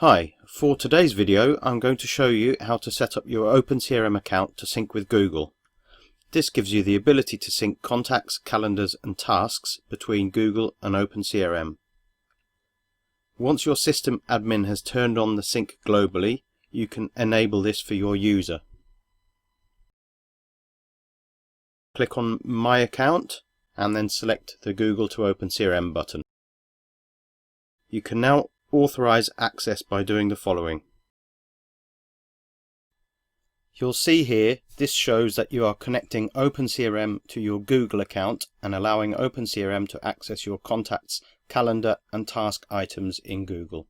Hi, for today's video I'm going to show you how to set up your OpenCRM account to sync with Google. This gives you the ability to sync contacts, calendars and tasks between Google and OpenCRM. Once your system admin has turned on the sync globally, you can enable this for your user. Click on My Account and then select the Google to OpenCRM button. You can now authorize access by doing the following. You'll see here this shows that you are connecting OpenCRM to your Google account and allowing OpenCRM to access your contacts, calendar and task items in Google.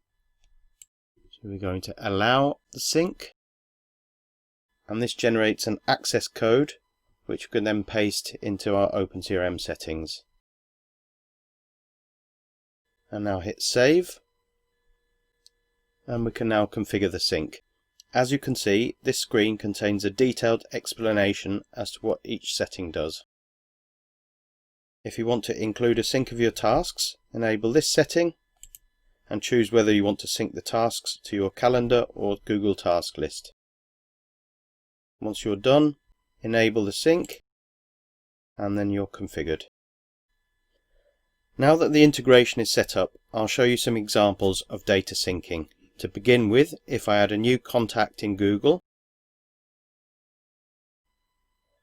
So we're going to allow the sync, and this generates an access code which we can then paste into our OpenCRM settings. And now hit save. And we can now configure the sync. As you can see, this screen contains a detailed explanation as to what each setting does. If you want to include a sync of your tasks, enable this setting and choose whether you want to sync the tasks to your calendar or Google task list. Once you're done, enable the sync and then you're configured. Now that the integration is set up, I'll show you some examples of data syncing. To begin with, if I add a new contact in Google,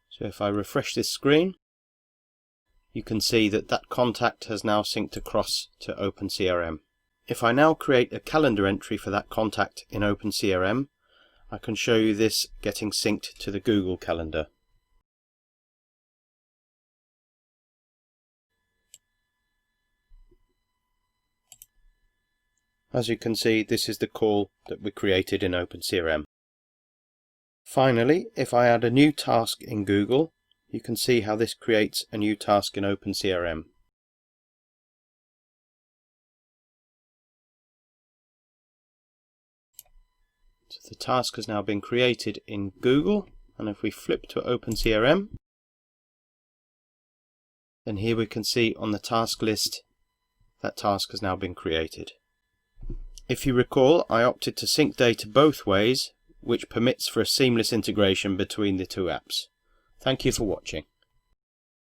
so if I refresh this screen, you can see that that contact has now synced across to OpenCRM. If I now create a calendar entry for that contact in OpenCRM, I can show you this getting synced to the Google Calendar. As you can see, this is the call that we created in OpenCRM. Finally, if I add a new task in Google, you can see how this creates a new task in OpenCRM. So the task has now been created in Google, and if we flip to OpenCRM, then here we can see on the task list that task has now been created. If you recall, I opted to sync data both ways, which permits for a seamless integration between the two apps. Thank you for watching.